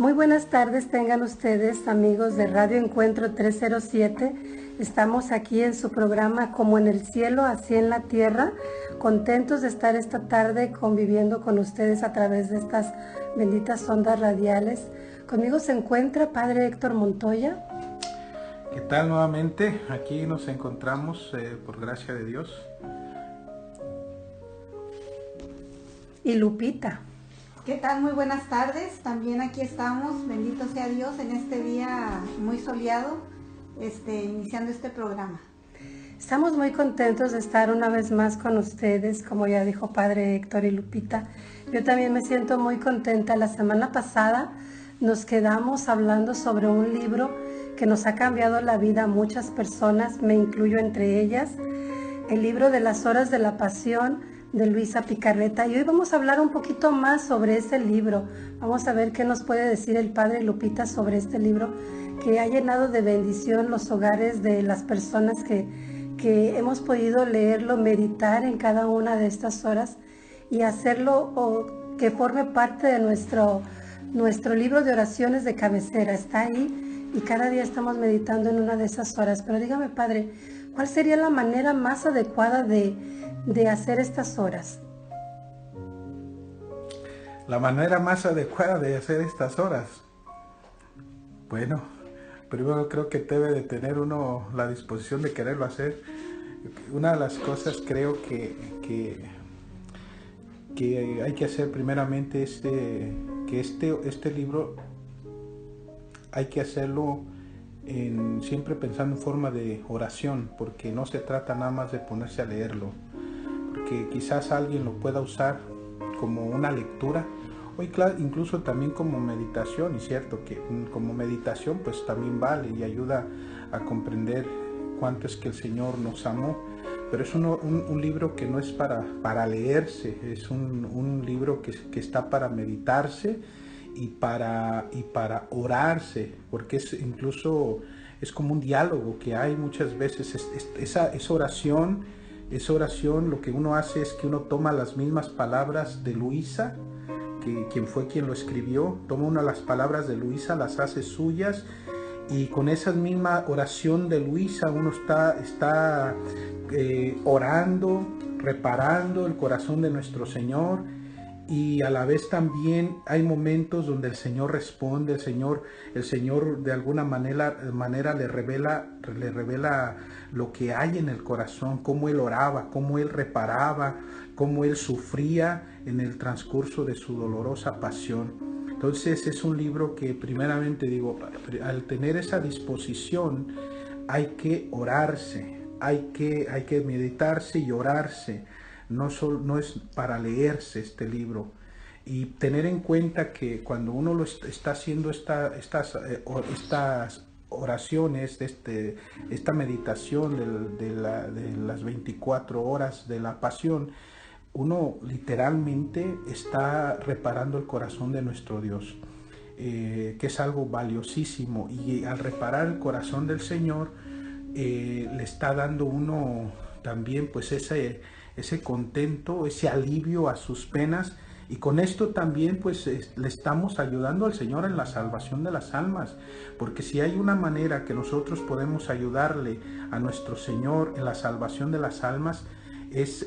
Muy buenas tardes tengan ustedes, amigos de Radio Encuentro 307. Estamos aquí en su programa Como en el cielo, así en la tierra. Contentos de estar esta tarde conviviendo con ustedes a través de estas benditas ondas radiales. Conmigo se encuentra Padre Héctor Montoya. ¿Qué tal nuevamente? Aquí nos encontramos por gracia de Dios. Y Lupita. ¿Qué tal? Muy buenas tardes. También aquí estamos, bendito sea Dios, en este día muy soleado, iniciando este programa. Estamos muy contentos de estar una vez más con ustedes, como ya dijo Padre Héctor y Lupita. Yo también me siento muy contenta. La semana pasada nos quedamos hablando sobre un libro que nos ha cambiado la vida a muchas personas, me incluyo entre ellas, el libro de las horas de la pasión de Luisa Picarreta, y hoy vamos a hablar un poquito más sobre ese libro. Vamos a ver qué nos puede decir el Padre Lupita sobre este libro que ha llenado de bendición los hogares de las personas que hemos podido leerlo, meditar en cada una de estas horas y hacerlo o que forme parte de nuestro libro de oraciones de cabecera. Está ahí y cada día estamos meditando en una de esas horas. Pero dígame, Padre, ¿cuál sería la manera más adecuada de hacer estas horas? La manera más adecuada de hacer estas horas. Bueno, primero creo que debe de tener uno la disposición de quererlo hacer. Una de las cosas creo que hay que hacer primeramente es que este libro hay que hacerlo siempre pensando en forma de oración, porque no se trata nada más de ponerse a leerlo, porque quizás alguien lo pueda usar como una lectura o incluso también como meditación, y cierto que como meditación pues también vale y ayuda a comprender cuánto es que el Señor nos amó, pero es un libro que no es para leerse, es un libro que está para meditarse y para orarse, porque incluso es como un diálogo que hay muchas veces. Esa oración, lo que uno hace es que uno toma las mismas palabras de Luisa, quien fue quien lo escribió, toma una de las palabras de Luisa, las hace suyas, y con esa misma oración de Luisa uno está orando, reparando el corazón de nuestro Señor. Y a la vez también hay momentos donde el Señor responde, el Señor de alguna manera le revela lo que hay en el corazón, cómo Él oraba, cómo Él reparaba, cómo Él sufría en el transcurso de su dolorosa pasión. Entonces es un libro que primeramente digo, al tener esa disposición hay que orarse, hay que meditarse y orarse. No es para leerse este libro, y tener en cuenta que cuando uno lo está haciendo estas oraciones, esta meditación de las 24 horas de la pasión, uno literalmente está reparando el corazón de nuestro Dios, que es algo valiosísimo, y al reparar el corazón del Señor le está dando uno también pues ese contento, ese alivio a sus penas, y con esto también pues le estamos ayudando al Señor en la salvación de las almas, porque si hay una manera que nosotros podemos ayudarle a nuestro Señor en la salvación de las almas, es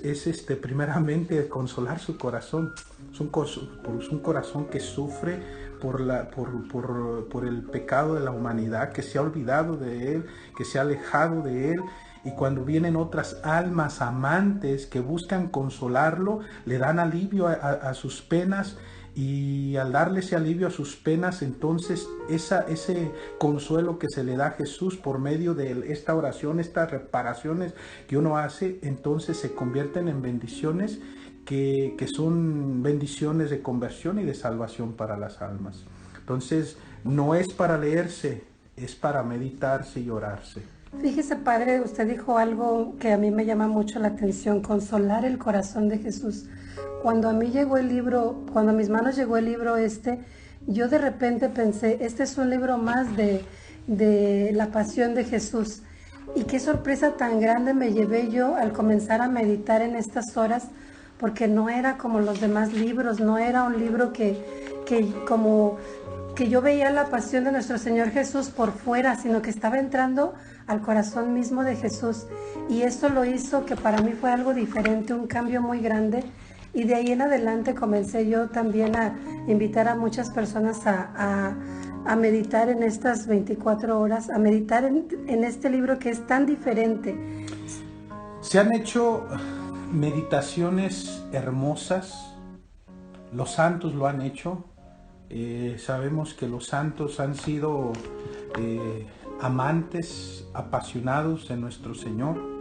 primeramente consolar su corazón. Es un corazón que sufre por el pecado de la humanidad, que se ha olvidado de Él, que se ha alejado de Él. Y cuando vienen otras almas amantes que buscan consolarlo, le dan alivio a sus penas, y al darle ese alivio a sus penas, entonces ese consuelo que se le da a Jesús por medio de esta oración, estas reparaciones que uno hace, entonces se convierten en bendiciones que son bendiciones de conversión y de salvación para las almas. Entonces no es para leerse, es para meditarse y orarse. Fíjese, Padre, usted dijo algo que a mí me llama mucho la atención: consolar el corazón de Jesús. Cuando a mí llegó el libro, cuando a mis manos llegó el libro yo de repente pensé, este es un libro más de la pasión de Jesús. Y qué sorpresa tan grande me llevé yo al comenzar a meditar en estas horas, porque no era como los demás libros, no era un libro que como que yo veía la pasión de nuestro Señor Jesús por fuera, sino que estaba entrando al corazón mismo de Jesús. Y eso lo hizo que para mí fue algo diferente, un cambio muy grande. Y de ahí en adelante comencé yo también a invitar a muchas personas a meditar en estas 24 horas, a meditar en este libro que es tan diferente. Se han hecho meditaciones hermosas, los santos lo han hecho. Sabemos que los santos han sido amantes apasionados de nuestro Señor,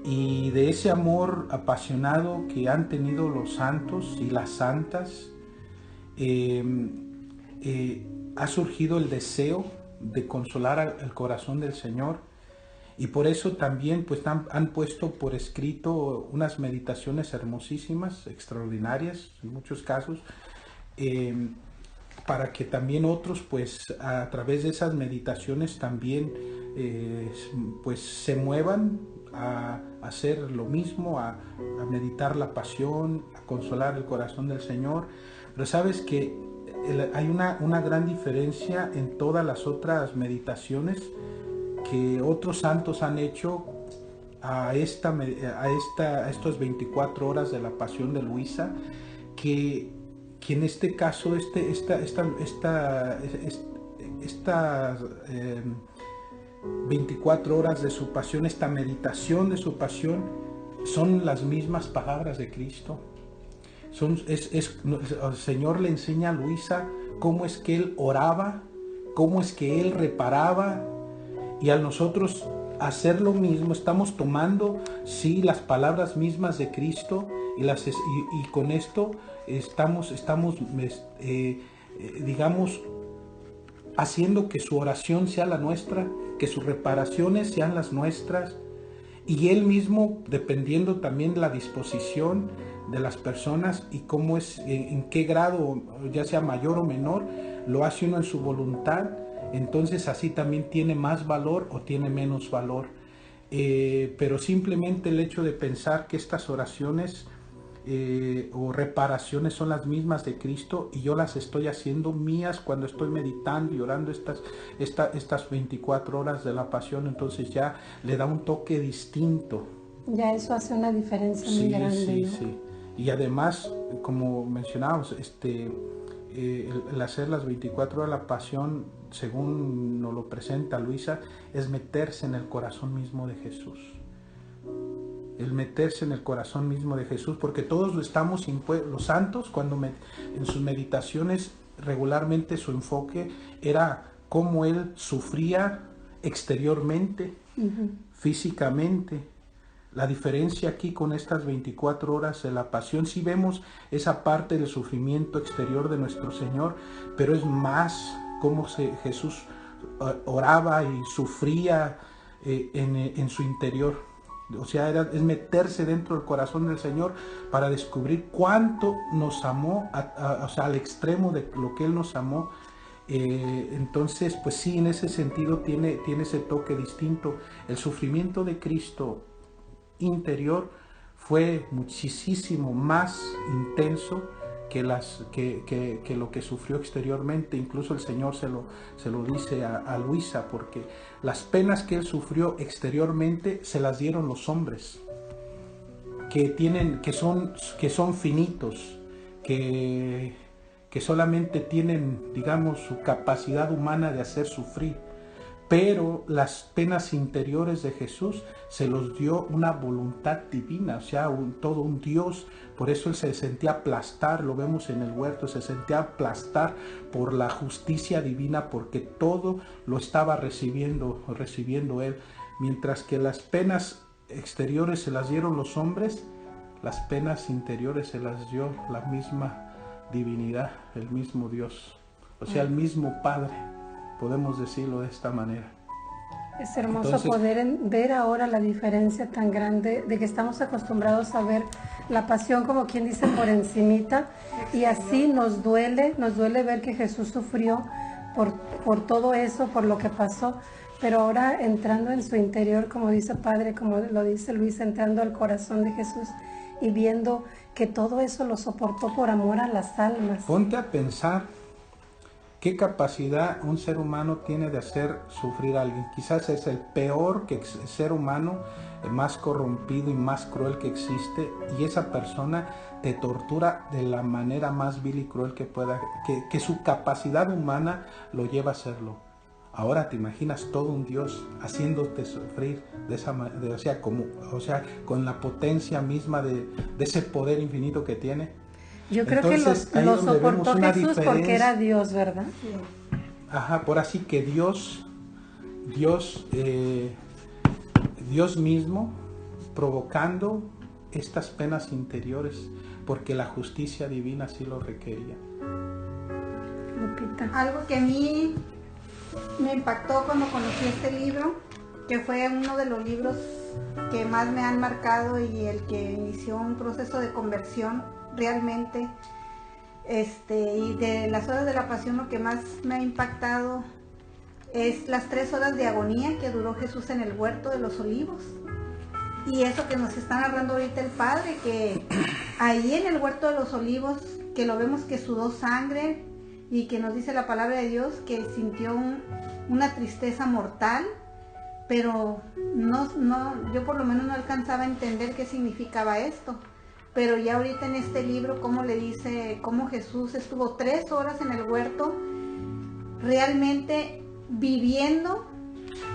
y de ese amor apasionado que han tenido los santos y las santas ha surgido el deseo de consolar el corazón del Señor, y por eso también pues han puesto por escrito unas meditaciones hermosísimas, extraordinarias en muchos casos, para que también otros pues a través de esas meditaciones también pues se muevan a hacer lo mismo, a meditar la pasión, a consolar el corazón del Señor. Pero sabes que hay una gran diferencia en todas las otras meditaciones que otros santos han hecho a estas 24 horas de la pasión de Luisa, que en este caso estas 24 horas de su pasión, esta meditación de su pasión, son las mismas palabras de Cristo. El Señor le enseña a Luisa cómo es que Él oraba, cómo es que Él reparaba, y a nosotros hacer lo mismo, estamos tomando, sí, las palabras mismas de Cristo, y con esto estamos digamos, haciendo que su oración sea la nuestra, que sus reparaciones sean las nuestras, y Él mismo, dependiendo también de la disposición de las personas y cómo es, en qué grado, ya sea mayor o menor, lo hace uno en su voluntad. Entonces así también tiene más valor o tiene menos valor. Pero simplemente el hecho de pensar que estas oraciones o reparaciones son las mismas de Cristo, y yo las estoy haciendo mías cuando estoy meditando y orando estas 24 horas de la pasión, entonces ya le da un toque distinto. Ya eso hace una diferencia muy grande, sí, ¿no? sí. Y además, como mencionábamos, el hacer las 24 horas de la pasión, según nos lo presenta Luisa, es meterse en el corazón mismo de Jesús. El meterse en el corazón mismo de Jesús, porque todos lo estamos los santos, cuando en sus meditaciones regularmente su enfoque era cómo Él sufría exteriormente, físicamente. La diferencia aquí con estas 24 horas de la pasión, sí vemos esa parte del sufrimiento exterior de nuestro Señor, pero es más cómo Jesús oraba y sufría en su interior. O sea, es meterse dentro del corazón del Señor para descubrir cuánto nos amó, o sea, al extremo de lo que Él nos amó. Entonces, pues sí, en ese sentido tiene ese toque distinto. El sufrimiento de Cristo interior fue muchísimo más intenso que lo que sufrió exteriormente. Incluso el Señor se lo dice a Luisa, porque las penas que Él sufrió exteriormente se las dieron los hombres, que son finitos, que solamente tienen, digamos, su capacidad humana de hacer sufrir. Pero las penas interiores de Jesús se los dio una voluntad divina, o sea, todo un Dios. Por eso Él se sentía aplastar, lo vemos en el huerto, se sentía aplastar por la justicia divina, porque todo lo estaba recibiendo Él. Mientras que las penas exteriores se las dieron los hombres, las penas interiores se las dio la misma divinidad, el mismo Dios, o sea, el mismo Padre. Podemos decirlo de esta manera. Es hermoso poder ver ahora la diferencia tan grande de que estamos acostumbrados a ver la pasión, como quien dice, por encimita, y así nos duele ver que Jesús sufrió por todo eso, por lo que pasó, pero ahora entrando en su interior, como dice Padre, como lo dice Luis, entrando al corazón de Jesús y viendo que todo eso lo soportó por amor a las almas. Ponte a pensar ¿Qué capacidad un ser humano tiene de hacer sufrir a alguien? Quizás es el peor ser humano, el más corrompido y más cruel que existe, y esa persona te tortura de la manera más vil y cruel que pueda, que su capacidad humana lo lleva a hacerlo. Ahora te imaginas todo un Dios haciéndote sufrir de esa manera, con la potencia misma de ese poder infinito que tiene. Yo creo Entonces, que lo soportó Jesús porque era Dios, ¿verdad? Sí. Ajá, por así que Dios mismo provocando estas penas interiores, porque la justicia divina sí lo requería. Lupita. Algo que a mí me impactó cuando conocí este libro, que fue uno de los libros que más me han marcado y el que inició un proceso de conversión realmente, y de las horas de la pasión lo que más me ha impactado es las 3 horas de agonía que duró Jesús en el huerto de los olivos. Y eso que nos está narrando ahorita el Padre, que ahí en el huerto de los olivos, que lo vemos que sudó sangre y que nos dice la palabra de Dios que sintió una tristeza mortal, pero yo por lo menos no alcanzaba a entender qué significaba esto. Pero ya ahorita en este libro, como le dice, cómo Jesús estuvo 3 horas en el huerto, realmente viviendo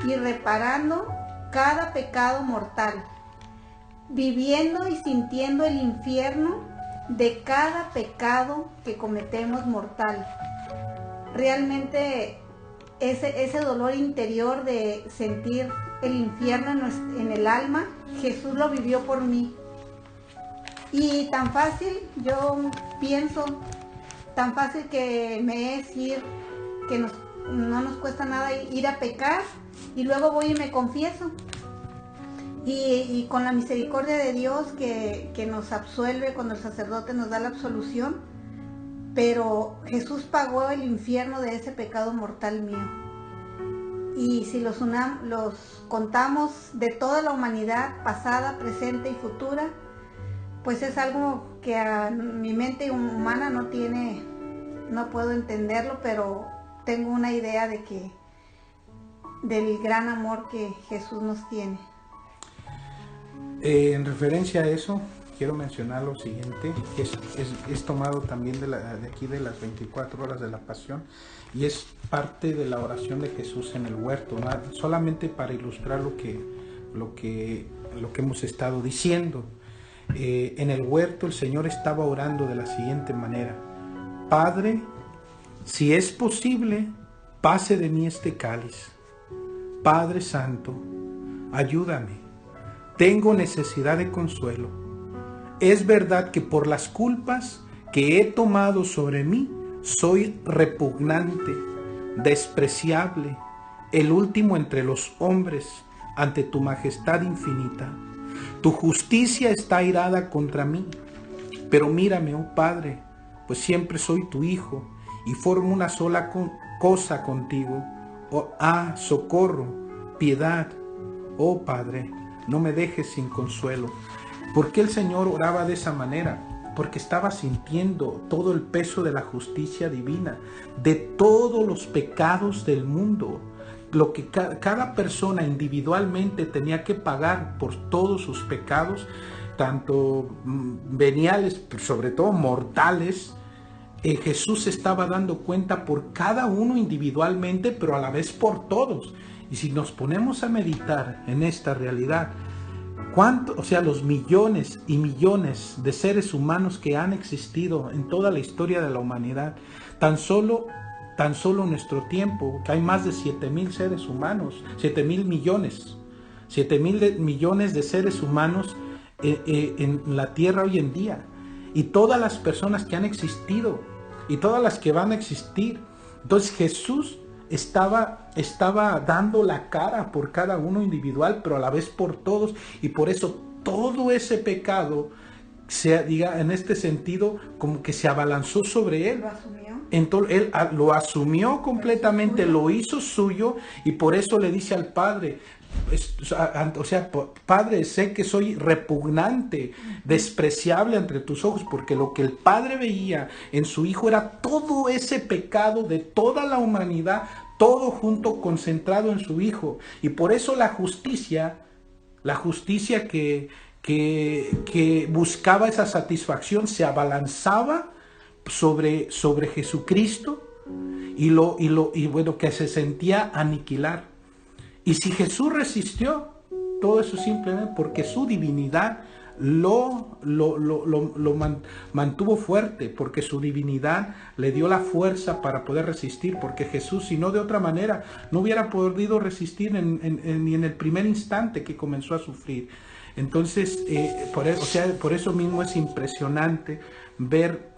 y reparando cada pecado mortal, viviendo y sintiendo el infierno de cada pecado que cometemos mortal. Realmente ese dolor interior de sentir el infierno en el alma, Jesús lo vivió por mí. Y tan fácil, yo pienso, tan fácil que me es ir, que no nos cuesta nada ir a pecar y luego voy y me confieso. Y con la misericordia de Dios que nos absuelve cuando el sacerdote nos da la absolución, pero Jesús pagó el infierno de ese pecado mortal mío. Y si los contamos de toda la humanidad, pasada, presente y futura, pues es algo que a mi mente humana no puedo entenderlo, pero tengo una idea del gran amor que Jesús nos tiene. En referencia a eso, quiero mencionar lo siguiente, que es tomado también de aquí de las 24 horas de la pasión, y es parte de la oración de Jesús en el huerto, ¿no? Solamente para ilustrar lo que hemos estado diciendo. En el huerto el Señor estaba orando de la siguiente manera: Padre, si es posible, pase de mí este cáliz. Padre Santo, ayúdame. Tengo necesidad de consuelo. Es verdad que por las culpas que he tomado sobre mí, soy repugnante, despreciable, el último entre los hombres ante tu majestad infinita. Tu justicia está airada contra mí, pero mírame, oh Padre, pues siempre soy tu hijo y formo una sola cosa contigo. Socorro, piedad, oh Padre, no me dejes sin consuelo. ¿Por qué el Señor oraba de esa manera? Porque estaba sintiendo todo el peso de la justicia divina, de todos los pecados del mundo, lo que cada persona individualmente tenía que pagar por todos sus pecados, tanto veniales, pero sobre todo mortales. Jesús estaba dando cuenta por cada uno individualmente, pero a la vez por todos. Y si nos ponemos a meditar en esta realidad, los millones y millones de seres humanos que han existido en toda la historia de la humanidad, tan solo en nuestro tiempo, que hay más de 7,000 seres humanos, 7,000 millones, 7,000 millones de seres humanos en la tierra hoy en día, y todas las personas que han existido y todas las que van a existir. Entonces Jesús estaba dando la cara por cada uno individual, pero a la vez por todos, y por eso todo ese pecado diga, en este sentido, como que se abalanzó sobre él. Lo asumió. Entonces él lo asumió completamente, lo hizo suyo, y por eso le dice al Padre, o sea, Padre, sé que soy repugnante, despreciable entre tus ojos, porque lo que el Padre veía en su Hijo era todo ese pecado de toda la humanidad, todo junto, concentrado en su Hijo. Y por eso la justicia que buscaba esa satisfacción se abalanzaba sobre Jesucristo, y bueno, que se sentía aniquilar. Y si Jesús resistió, todo eso simplemente porque su divinidad lo mantuvo fuerte, porque su divinidad le dio la fuerza para poder resistir, porque Jesús, si no de otra manera, no hubiera podido resistir ni en el primer instante que comenzó a sufrir. Entonces, por eso mismo es impresionante ver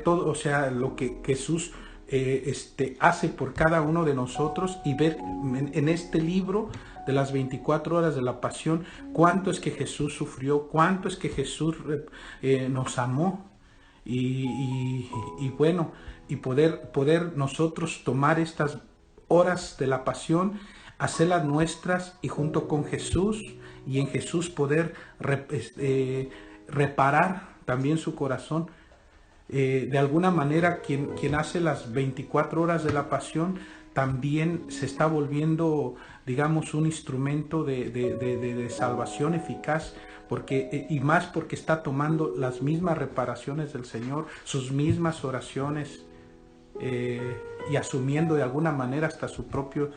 todo, o sea, lo que Jesús hace por cada uno de nosotros, y ver en este libro de las 24 horas de la pasión cuánto es que Jesús sufrió, cuánto es que Jesús nos amó, y bueno, y poder nosotros tomar estas horas de la pasión, hacerlas nuestras, y junto con Jesús y en Jesús poder reparar también su corazón. De alguna manera, quien hace las 24 horas de la pasión también se está volviendo, digamos, un instrumento de salvación eficaz, y más porque está tomando las mismas reparaciones del Señor, sus mismas oraciones, y asumiendo de alguna manera hasta su propio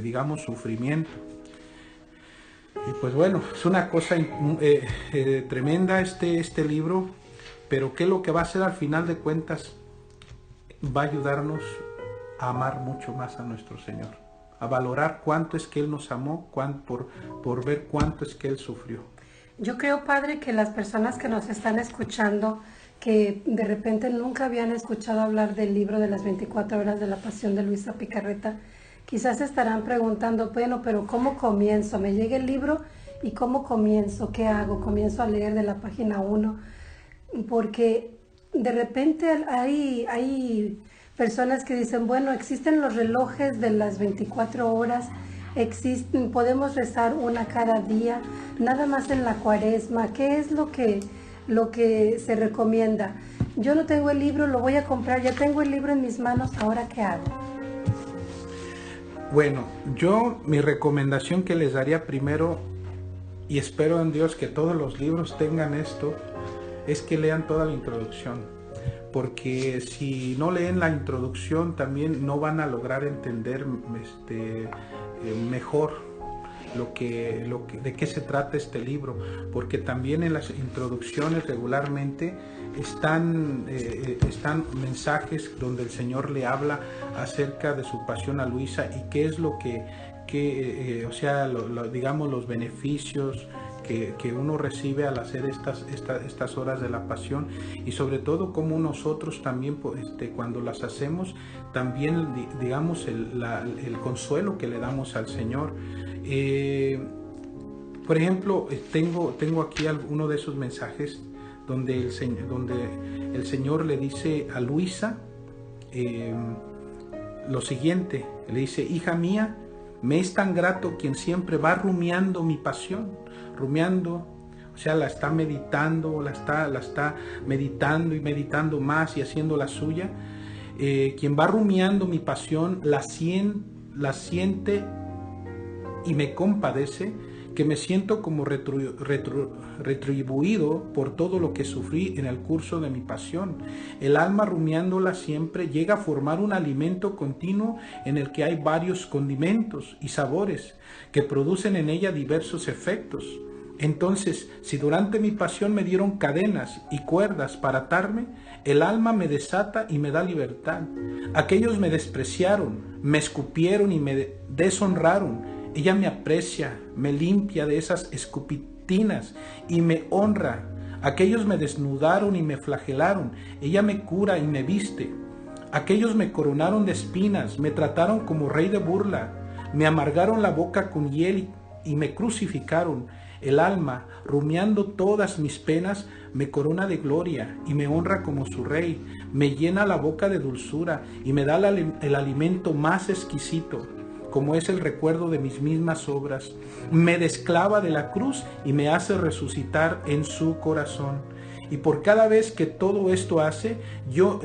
digamos, sufrimiento. Y pues bueno, es una cosa tremenda este libro. Pero ¿qué es lo que va a hacer al final de cuentas? Va a ayudarnos a amar mucho más a nuestro Señor, a valorar cuánto es que Él nos amó, por ver cuánto es que Él sufrió. Yo creo, Padre, que las personas que nos están escuchando, que de repente nunca habían escuchado hablar del libro de las 24 horas de la pasión de Luisa Picarreta, quizás se estarán preguntando, bueno, pero ¿cómo comienzo? Me llega el libro y ¿cómo comienzo? ¿Qué hago? ¿Comienzo a leer de la página 1? Porque de repente hay personas que dicen, bueno, existen los relojes de las 24 horas, podemos rezar una cada día, nada más en la Cuaresma. ¿Qué es lo que se recomienda? Yo no tengo el libro, lo voy a comprar, ya tengo el libro en mis manos, ¿ahora qué hago? Bueno, mi recomendación que les daría primero, y espero en Dios que todos los libros tengan esto, es que lean toda la introducción, porque si no leen la introducción también no van a lograr entender mejor de qué se trata este libro, porque también en las introducciones regularmente están mensajes donde el Señor le habla acerca de su pasión a Luisa, y qué es lo o sea, digamos, los beneficios que uno recibe al hacer estas horas de la pasión, y sobre todo cómo nosotros también cuando las hacemos también, digamos, el consuelo que le damos al Señor. Por ejemplo, tengo aquí uno de esos mensajes donde el Señor le dice a Luisa lo siguiente, le dice: hija mía, me es tan grato quien siempre va rumiando mi pasión. Rumiando, o sea, la está meditando, la está meditando y meditando más y haciendo la suya. Quien va rumiando mi pasión la siente y me compadece, que me siento como retribuido por todo lo que sufrí en el curso de mi pasión. El alma, rumiándola siempre, llega a formar un alimento continuo en el que hay varios condimentos y sabores que producen en ella diversos efectos. Entonces, si durante mi pasión me dieron cadenas y cuerdas para atarme, el alma me desata y me da libertad. Aquellos me despreciaron, me escupieron y me deshonraron. Ella me aprecia, me limpia de esas escupitinas y me honra. Aquellos me desnudaron y me flagelaron. Ella me cura y me viste. Aquellos me coronaron de espinas, me trataron como rey de burla. Me amargaron la boca con hiel y me crucificaron. El alma, rumiando todas mis penas, me corona de gloria y me honra como su rey. Me llena la boca de dulzura y me da el alimento más exquisito, como es el recuerdo de mis mismas obras. Me desclava de la cruz y me hace resucitar en su corazón. Y por cada vez que todo esto hace, yo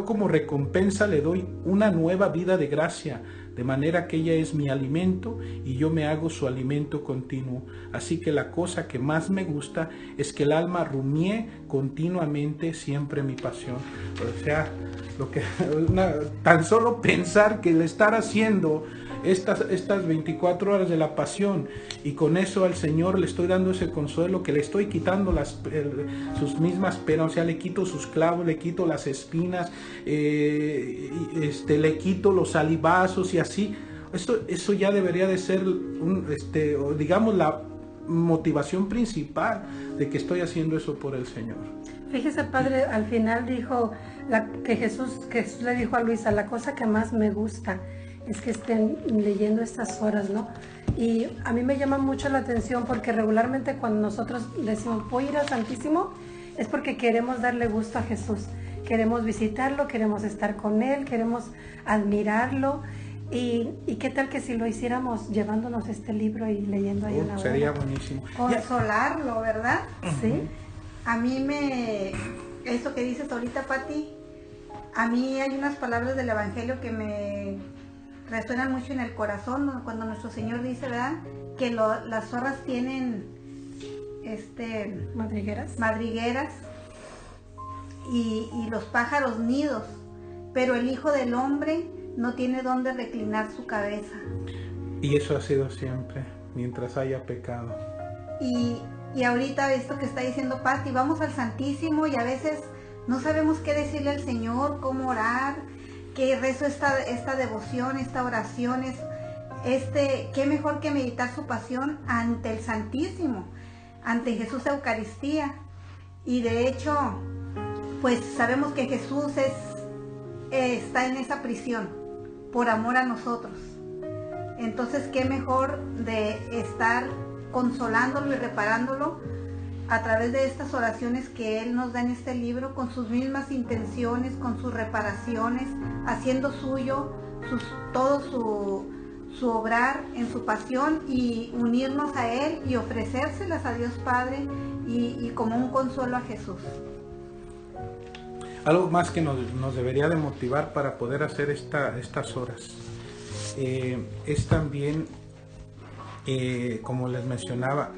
como recompensa le doy una nueva vida de gracia, de manera que ella es mi alimento y yo me hago su alimento continuo. Así que la cosa que más me gusta es que el alma rumie continuamente siempre mi pasión. O sea, tan solo pensar que el estar haciendo estas 24 horas de la pasión, y con eso al Señor le estoy dando ese consuelo, que le estoy quitando sus mismas penas, o sea, le quito sus clavos, le quito las espinas, le quito los salivazos y así. Eso ya debería de ser digamos, la motivación principal de que estoy haciendo eso por el Señor. Fíjese, padre, al final dijo que Jesús le dijo a Luisa: la cosa que más me gusta es que estén leyendo estas horas, ¿no? Y a mí me llama mucho la atención, porque regularmente cuando nosotros decimos voy a ir al Santísimo, es porque queremos darle gusto a Jesús, queremos visitarlo, queremos estar con Él, queremos admirarlo. Y qué tal que si lo hiciéramos llevándonos este libro y leyendo ahí en la hora. Sería buenísimo. Consolarlo, ¿verdad? Sí. A mí eso que dices ahorita, Pati, a mí hay unas palabras del Evangelio que me resuenan mucho en el corazón, ¿no? Cuando nuestro Señor dice, ¿verdad?, que las zorras tienen madrigueras y los pájaros nidos, pero el Hijo del Hombre no tiene dónde reclinar su cabeza. Y eso ha sido siempre, mientras haya pecado. Y ahorita esto que está diciendo Pati, vamos al Santísimo y a veces no sabemos qué decirle al Señor, cómo orar, qué rezo esta devoción, esta oración, qué mejor que meditar su pasión ante el Santísimo, ante Jesús Eucaristía. Y de hecho, pues sabemos que Jesús está en esa prisión por amor a nosotros. Entonces, qué mejor de estar consolándolo y reparándolo a través de estas oraciones que Él nos da en este libro, con sus mismas intenciones, con sus reparaciones, haciendo suyo todo su obrar en su pasión, y unirnos a Él y ofrecérselas a Dios Padre y como un consuelo a Jesús. Algo más que nos debería de motivar para poder hacer estas horas es también, como les mencionaba,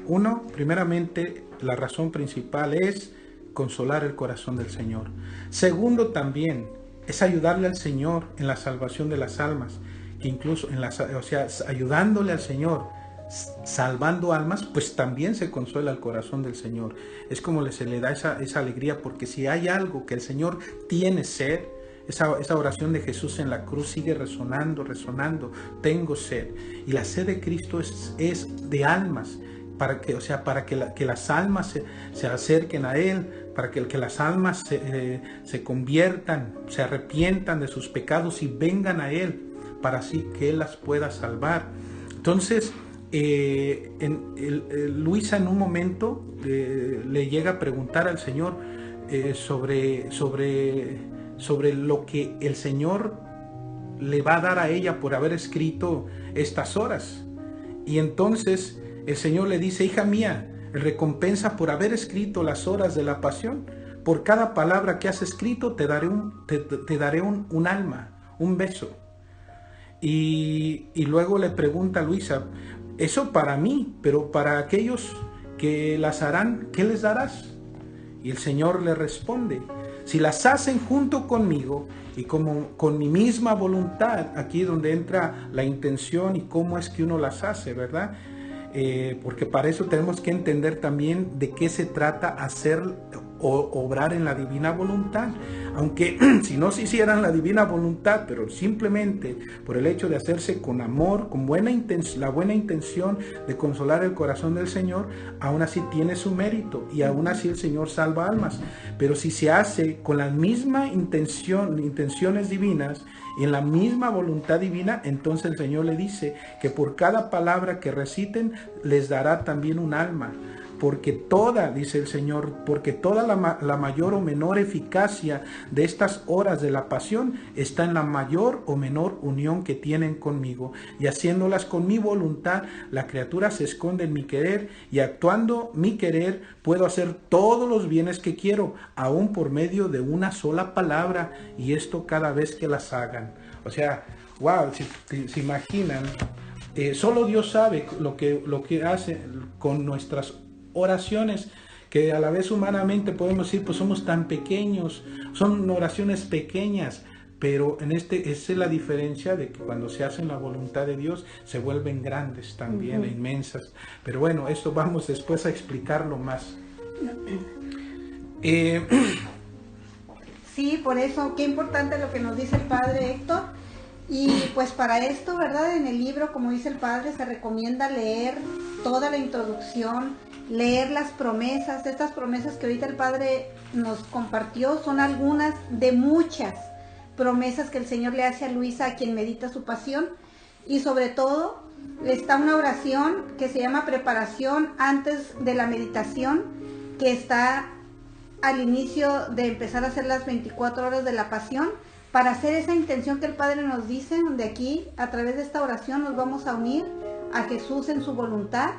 primeramente, la razón principal es consolar el corazón del Señor. Segundo, también es ayudarle al Señor en la salvación de las almas, que incluso ayudándole al Señor, salvando almas, pues también se consuela el corazón del Señor. Es como se le da esa alegría, porque si hay algo que el Señor tiene sed, esa oración de Jesús en la cruz sigue resonando, tengo sed. Y la sed de Cristo es de almas, para que las almas se acerquen a Él, para que las almas se conviertan, se arrepientan de sus pecados y vengan a Él, para así que Él las pueda salvar. Entonces, Luisa en un momento le llega a preguntar al Señor sobre lo que el Señor le va a dar a ella por haber escrito estas horas. Y entonces el Señor le dice: hija mía, recompensa por haber escrito las horas de la pasión. Por cada palabra que has escrito te daré un alma, un beso. Y luego le pregunta a Luisa: eso para mí, pero para aquellos que las harán, ¿qué les darás? Y el Señor le responde: si las hacen junto conmigo y como con mi misma voluntad, aquí donde entra la intención y cómo es que uno las hace, ¿verdad? Porque para eso tenemos que entender también de qué se trata hacer obrar en la divina voluntad. Aunque si no se hicieran la divina voluntad, pero simplemente por el hecho de hacerse con amor, con la buena intención de consolar el corazón del Señor, aún así tiene su mérito y aún así el Señor salva almas. Pero si se hace con la misma intenciones divinas y en la misma voluntad divina, entonces el Señor le dice que por cada palabra que reciten les dará también un alma. Porque toda, dice el Señor, porque toda la mayor o menor eficacia de estas horas de la pasión está en la mayor o menor unión que tienen conmigo. Y haciéndolas con mi voluntad, la criatura se esconde en mi querer, y actuando mi querer puedo hacer todos los bienes que quiero, aún por medio de una sola palabra, y esto cada vez que las hagan. O sea, wow, si se imaginan, solo Dios sabe lo que hace con nuestras oraciones, que a la vez humanamente podemos decir, pues somos tan pequeños, son oraciones pequeñas, pero esa es la diferencia de que cuando se hace en la voluntad de Dios se vuelven grandes también, inmensas. Pero bueno, esto vamos después a explicarlo más. Sí, por eso, qué importante lo que nos dice el Padre Héctor. Y pues para esto, ¿verdad? En el libro, como dice el Padre, se recomienda leer toda la introducción, leer las promesas. Estas promesas que ahorita el Padre nos compartió son algunas de muchas promesas que el Señor le hace a Luisa, a quien medita su pasión. Y sobre todo está una oración que se llama preparación antes de la meditación, que está al inicio de empezar a hacer las 24 horas de la pasión, para hacer esa intención que el Padre nos dice, donde aquí a través de esta oración nos vamos a unir a Jesús en su voluntad,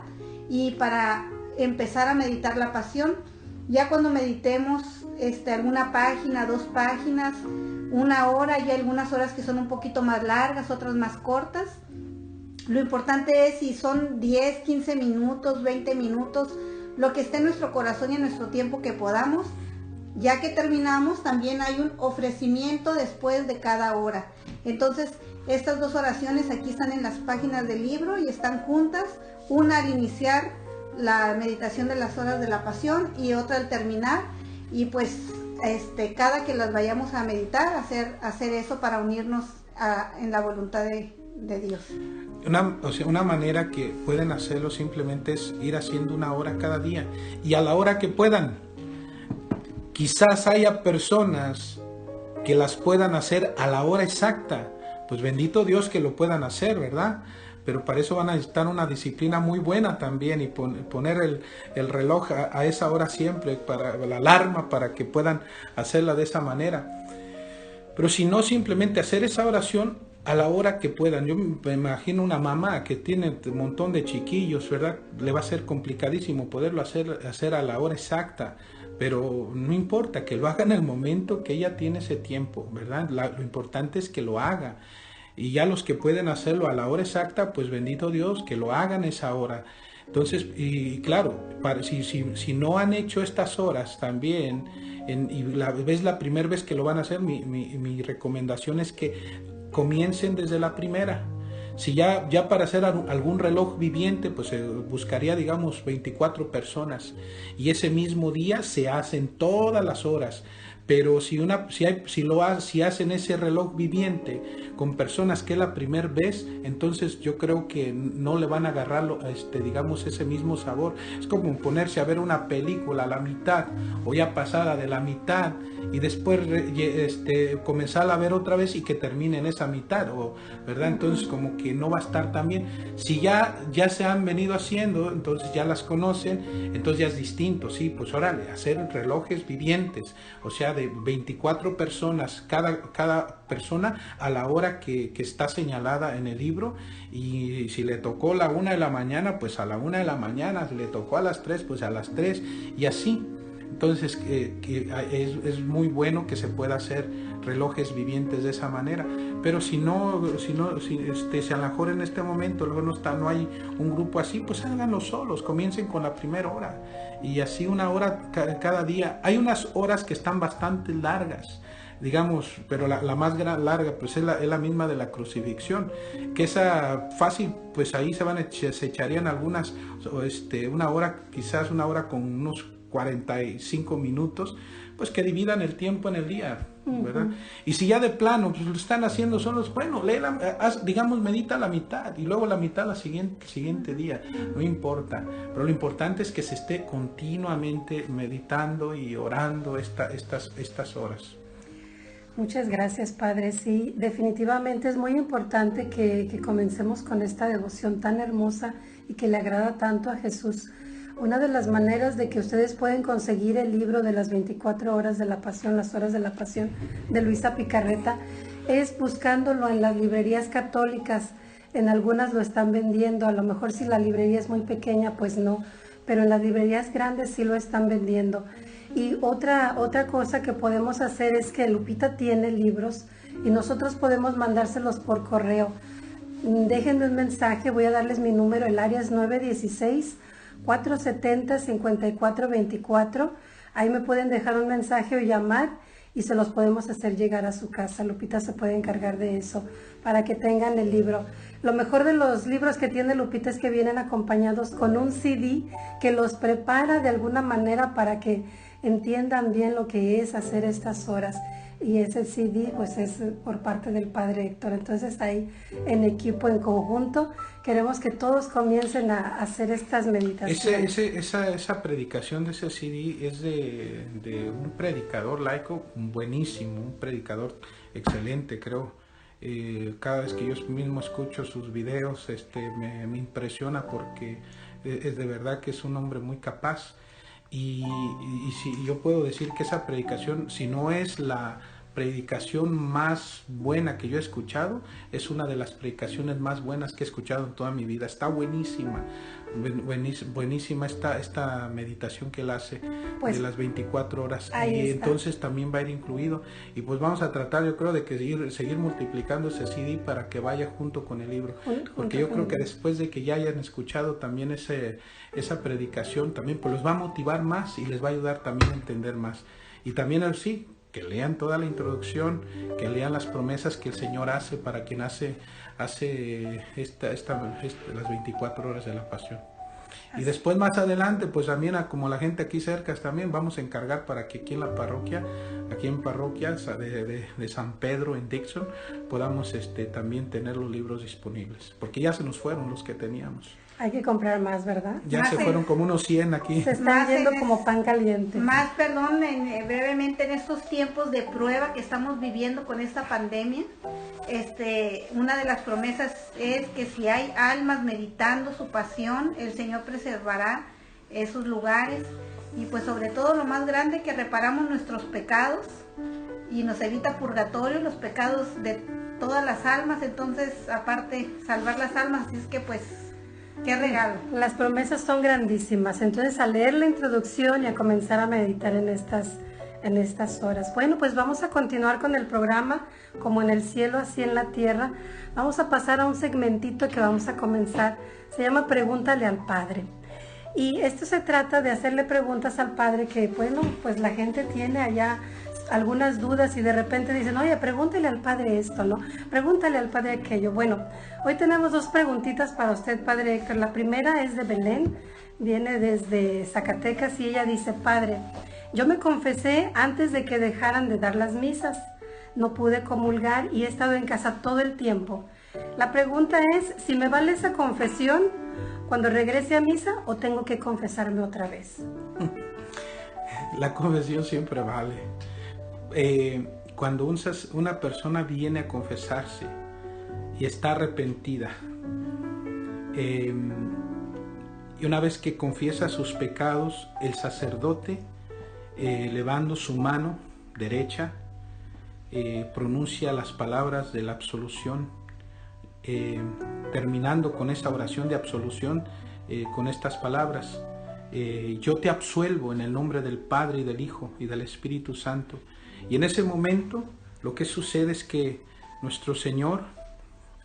y para empezar a meditar la pasión. Ya cuando meditemos alguna página, 2 páginas, 1 hora, y hay algunas horas que son un poquito más largas, otras más cortas. Lo importante es si son 10, 15 minutos, 20 minutos, lo que esté en nuestro corazón y en nuestro tiempo que podamos. Ya que terminamos, también hay un ofrecimiento después de cada hora. Entonces, estas 2 oraciones aquí están en las páginas del libro y están juntas, una al iniciar la meditación de las horas de la pasión y otra al terminar. Y pues cada que las vayamos a meditar, hacer eso para unirnos en la voluntad de Dios. Una manera que pueden hacerlo simplemente es ir haciendo 1 hora cada día y a la hora que puedan. Quizás haya personas que las puedan hacer a la hora exacta, pues bendito Dios que lo puedan hacer, ¿verdad? Pero para eso van a necesitar una disciplina muy buena también, y poner el reloj a esa hora siempre, para la alarma, para que puedan hacerla de esa manera. Pero si no, simplemente hacer esa oración a la hora que puedan. Yo me imagino una mamá que tiene un montón de chiquillos, ¿verdad? Le va a ser complicadísimo poderlo hacer a la hora exacta. Pero no importa, que lo haga en el momento que ella tiene ese tiempo, ¿verdad? Lo importante es que lo haga. Y ya los que pueden hacerlo a la hora exacta, pues bendito Dios, que lo hagan esa hora. Entonces, y claro, si no han hecho estas horas también, y es la primera vez que lo van a hacer, mi recomendación es que comiencen desde la primera. Si ya para hacer algún reloj viviente, pues se buscaría, digamos, 24 personas. Y ese mismo día se hacen todas las horas. Pero si hacen ese reloj viviente con personas que es la primera vez, entonces yo creo que no le van a agarrar digamos, ese mismo sabor. Es como ponerse a ver una película a la mitad, o ya pasada de la mitad, y después comenzar a ver otra vez y que termine en esa mitad, ¿verdad? Entonces como que no va a estar tan bien. Si ya se han venido haciendo, entonces ya las conocen, entonces ya es distinto, sí, pues órale, hacer relojes vivientes, o sea, de 24 personas, cada persona a la hora que está señalada en el libro. Y si le tocó la 1 de la mañana, pues a la 1 de la mañana, si le tocó a las 3, pues a las 3, y así. Entonces es muy bueno que se pueda hacer relojes vivientes de esa manera. Pero si a lo mejor en este momento luego no hay un grupo así, pues háganlo solos, comiencen con la primera hora, y así 1 hora cada día. Hay unas horas que están bastante largas, digamos, pero la más larga pues es la misma de la crucifixión, que esa fácil, pues ahí se echarían algunas, 1 hora, quizás 1 hora con unos 45 minutos, pues que dividan el tiempo en el día, ¿verdad? Y si ya de plano pues, lo están haciendo solos, bueno, digamos, medita la mitad y luego la mitad el siguiente día, no importa, pero lo importante es que se esté continuamente meditando y orando estas horas. Muchas gracias, Padre. Sí, definitivamente es muy importante que comencemos con esta devoción tan hermosa y que le agrada tanto a Jesús. Una de las maneras de que ustedes pueden conseguir el libro de las 24 horas de la pasión, las horas de la pasión de Luisa Picarreta, es buscándolo en las librerías católicas. En algunas lo están vendiendo, a lo mejor si la librería es muy pequeña, pues no, pero en las librerías grandes sí lo están vendiendo. Y otra cosa que podemos hacer es que Lupita tiene libros y nosotros podemos mandárselos por correo. Déjenme un mensaje, voy a darles mi número, el área es 916-470-5424. Ahí me pueden dejar un mensaje o llamar y se los podemos hacer llegar a su casa. Lupita se puede encargar de eso para que tengan el libro. Lo mejor de los libros que tiene Lupita es que vienen acompañados con un CD que los prepara de alguna manera para que entiendan bien lo que es hacer estas horas. Y ese CD pues es por parte del Padre Héctor. Entonces ahí en equipo, en conjunto, queremos que todos comiencen a hacer estas meditaciones. Esa predicación de ese CD es de un predicador laico buenísimo, un predicador excelente, creo. Cada vez que yo mismo escucho sus videos me impresiona porque es de verdad que es un hombre muy capaz. Y si yo puedo decir que esa predicación, si no es la predicación más buena que yo he escuchado, es una de las predicaciones más buenas que he escuchado en toda mi vida. Está buenísima, buenísima esta meditación que él hace pues, de las 24 horas. Y entonces también va a ir incluido. Y pues vamos a tratar, yo creo, de que seguir multiplicando ese CD para que vaya junto con el libro. Porque yo creo que después de que ya hayan escuchado también esa predicación, también pues los va a motivar más y les va a ayudar también a entender más. Y también el sí, que lean toda la introducción, que lean las promesas que el Señor hace para quien hace las 24 horas de la pasión. Y después más adelante, pues también como la gente aquí cerca también vamos a encargar para que aquí en la parroquia, aquí en parroquias de San Pedro en Dixon, podamos también tener los libros disponibles, porque ya se nos fueron los que teníamos. Hay que comprar más, ¿verdad? Ya se fueron como unos 100 aquí. Se están yendo como pan caliente. Más, perdón, brevemente en estos tiempos de prueba que estamos viviendo con esta pandemia, una de las promesas es que si hay almas meditando su pasión, el Señor preservará esos lugares y pues sobre todo lo más grande, que reparamos nuestros pecados y nos evita purgatorio, los pecados de todas las almas. Entonces, aparte, salvar las almas, así es que pues qué regalo. Las promesas son grandísimas, entonces a leer la introducción y a comenzar a meditar en estas horas. Bueno, pues vamos a continuar con el programa, como en el cielo, así en la tierra. Vamos a pasar a un segmentito que vamos a comenzar, se llama Pregúntale al Padre. Y esto se trata de hacerle preguntas al Padre que, bueno, pues la gente tiene allá algunas dudas y de repente dicen, oye, pregúntale al Padre esto, ¿no? Pregúntale al Padre aquello. Bueno, hoy tenemos dos preguntitas para usted, Padre Héctor. La primera es de Belén, viene desde Zacatecas y ella dice, Padre, yo me confesé antes de que dejaran de dar las misas. No pude comulgar y he estado en casa todo el tiempo. La pregunta es, si me vale esa confesión cuando regrese a misa o tengo que confesarme otra vez. La confesión siempre vale. Cuando una persona viene a confesarse y está arrepentida, y una vez que confiesa sus pecados, el sacerdote, elevando su mano derecha, pronuncia las palabras de la absolución, terminando con esa oración de absolución con estas palabras: yo te absuelvo en el nombre del Padre y del Hijo y del Espíritu Santo. Y en ese momento lo que sucede es que nuestro Señor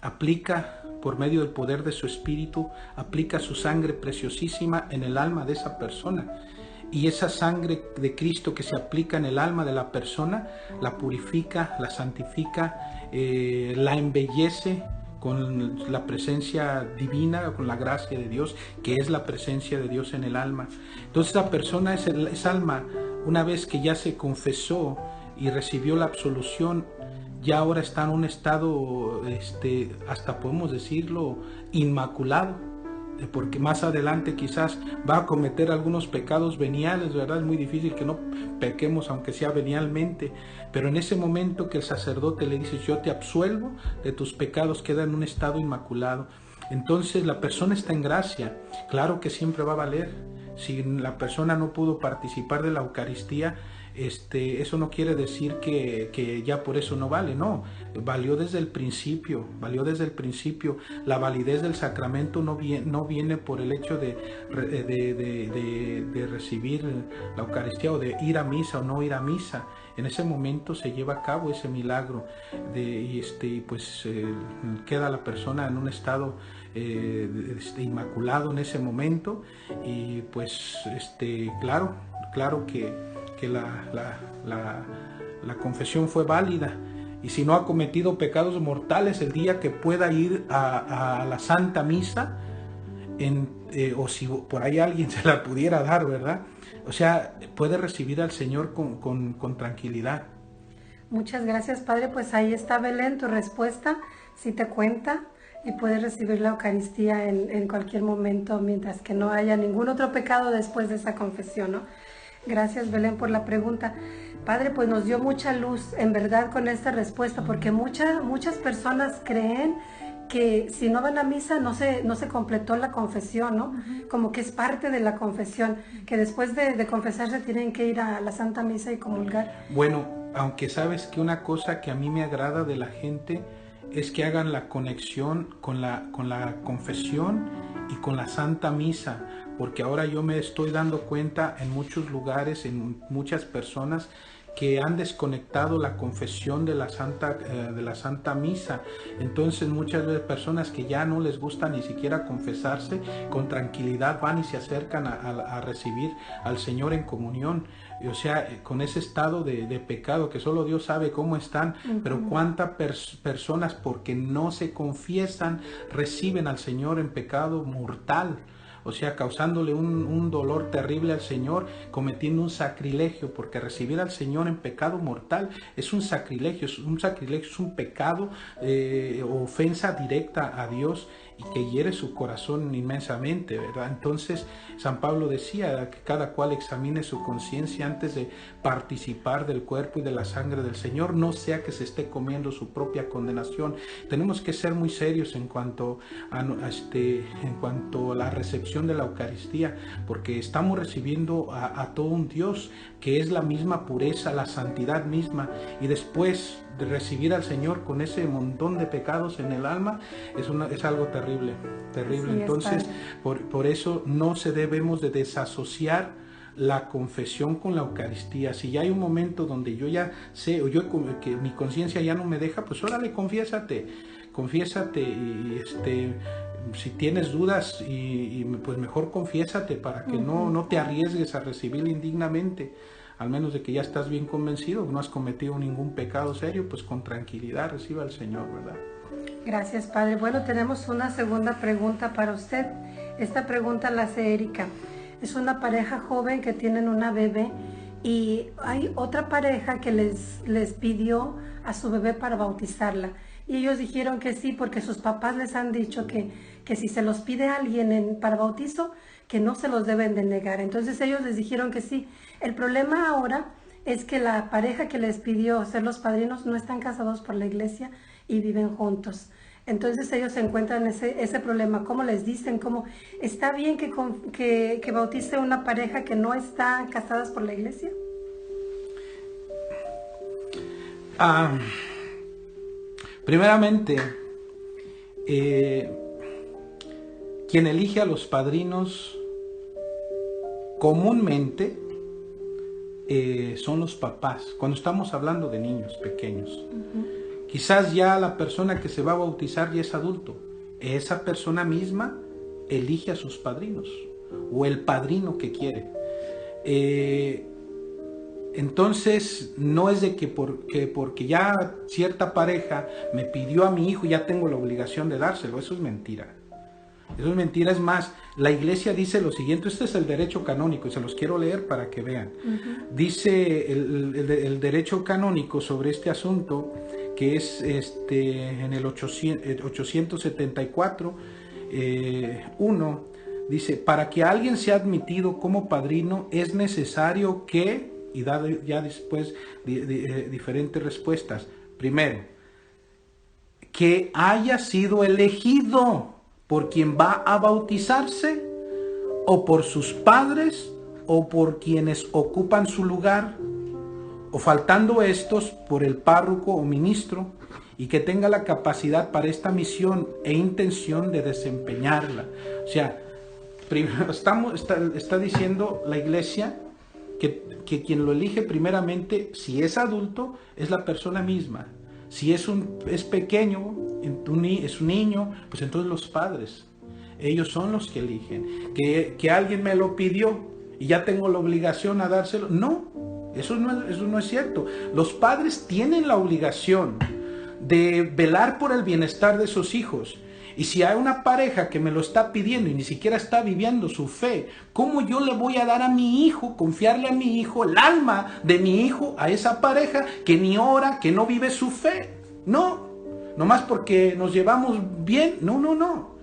aplica, por medio del poder de su Espíritu, aplica su sangre preciosísima en el alma de esa persona. Y esa sangre de Cristo que se aplica en el alma de la persona, la purifica, la santifica, la embellece con la presencia divina, con la gracia de Dios, que es la presencia de Dios en el alma. Entonces la persona, esa alma, una vez que ya se confesó y recibió la absolución, ya ahora está en un estado, hasta podemos decirlo, inmaculado, porque más adelante quizás va a cometer algunos pecados veniales, ¿verdad? Es muy difícil que no pequemos aunque sea venialmente, pero en ese momento que el sacerdote le dice, yo te absuelvo de tus pecados, queda en un estado inmaculado. Entonces la persona está en gracia. Claro que siempre va a valer. Si la persona no pudo participar de la Eucaristía, eso no quiere decir que ya por eso no vale, no, valió desde el principio. La validez del sacramento no viene por el hecho de recibir la Eucaristía o de ir a misa o no ir a misa. En ese momento se lleva a cabo ese milagro queda la persona en un estado inmaculado en ese momento, y pues claro que la confesión fue válida. Y si no ha cometido pecados mortales, el día que pueda ir a la Santa Misa, o si por ahí alguien se la pudiera dar, ¿verdad? O sea, puede recibir al Señor con tranquilidad. Muchas gracias, Padre. Pues ahí está, Belén, tu respuesta, si te cuenta, y puedes recibir la Eucaristía en cualquier momento, mientras que no haya ningún otro pecado después de esa confesión, ¿no? Gracias, Belén, por la pregunta. Padre, pues nos dio mucha luz, en verdad, con esta respuesta, porque muchas personas creen que si no van a misa no se completó la confesión, ¿no? Como que es parte de la confesión, que después de confesarse tienen que ir a la Santa Misa y comulgar. Bueno, aunque sabes que una cosa que a mí me agrada de la gente es que hagan la conexión con la confesión y con la Santa Misa, porque ahora yo me estoy dando cuenta en muchos lugares, en muchas personas, que han desconectado la confesión de la Santa Misa. Entonces muchas veces personas que ya no les gusta ni siquiera confesarse, con tranquilidad van y se acercan a recibir al Señor en comunión. O sea, con ese estado de pecado que solo Dios sabe cómo están, pero cuántas personas, porque no se confiesan, reciben al Señor en pecado mortal. O sea, causándole un dolor terrible al Señor, cometiendo un sacrilegio, porque recibir al Señor en pecado mortal es un sacrilegio, es un pecado, ofensa directa a Dios, y que hiere su corazón inmensamente, ¿verdad? Entonces San Pablo decía que cada cual examine su conciencia antes de participar del cuerpo y de la sangre del Señor, no sea que se esté comiendo su propia condenación. Tenemos que ser muy serios en cuanto a la recepción de la Eucaristía, porque estamos recibiendo a todo un Dios que es la misma pureza, la santidad misma, y después de recibir al Señor con ese montón de pecados en el alma, es algo terrible. Sí, entonces por eso no se debemos de desasociar la confesión con la Eucaristía. Si ya hay un momento donde yo ya sé, que mi conciencia ya no me deja, pues órale, confiésate, y si tienes dudas, pues mejor confiésate, para que no te arriesgues a recibir indignamente. Al menos de que ya estás bien convencido, no has cometido ningún pecado serio, pues con tranquilidad reciba al Señor, ¿verdad? Gracias, Padre. Bueno, tenemos una segunda pregunta para usted. Esta pregunta la hace Erika. Es una pareja joven que tienen una bebé, y hay otra pareja que les pidió a su bebé para bautizarla. Y ellos dijeron que sí, porque sus papás les han dicho que si se los pide a alguien para bautizo, que no se los deben de negar. Entonces ellos les dijeron que sí. El problema ahora es que la pareja que les pidió ser los padrinos no están casados por la iglesia y viven juntos. Entonces ellos se encuentran ese problema. ¿Cómo les dicen? ¿Cómo está bien que bautice una pareja que no está casadas por la iglesia? Primeramente, quien elige a los padrinos comúnmente son los papás, cuando estamos hablando de niños pequeños. Quizás ya la persona que se va a bautizar ya es adulto. Esa persona misma elige a sus padrinos, o el padrino que quiere. Entonces, no es de que porque ya cierta pareja me pidió a mi hijo, ya tengo la obligación de dárselo. Eso es mentira. Eso es mentira. Es más, la iglesia dice lo siguiente. Este es el derecho canónico y se los quiero leer para que vean. Dice el derecho canónico sobre este asunto, que es en el 874, 1, dice: para que alguien sea admitido como padrino es necesario que, y da ya después diferentes respuestas. Primero, que haya sido elegido por quien va a bautizarse, o por sus padres, o por quienes ocupan su lugar, o faltando estos, por el párroco o ministro, y que tenga la capacidad para esta misión e intención de desempeñarla. O sea, primero está diciendo la iglesia que quien lo elige primeramente, si es adulto, es la persona misma. Si es pequeño, es un niño, pues entonces los padres. Ellos son los que eligen. Que alguien me lo pidió y ya tengo la obligación a dárselo. No, eso no es cierto. Los padres tienen la obligación de velar por el bienestar de sus hijos. Y si hay una pareja que me lo está pidiendo y ni siquiera está viviendo su fe, ¿cómo yo le voy a dar a mi hijo, confiarle a mi hijo, el alma de mi hijo, a esa pareja que ni ora, que no vive su fe? No, nomás porque nos llevamos bien. No.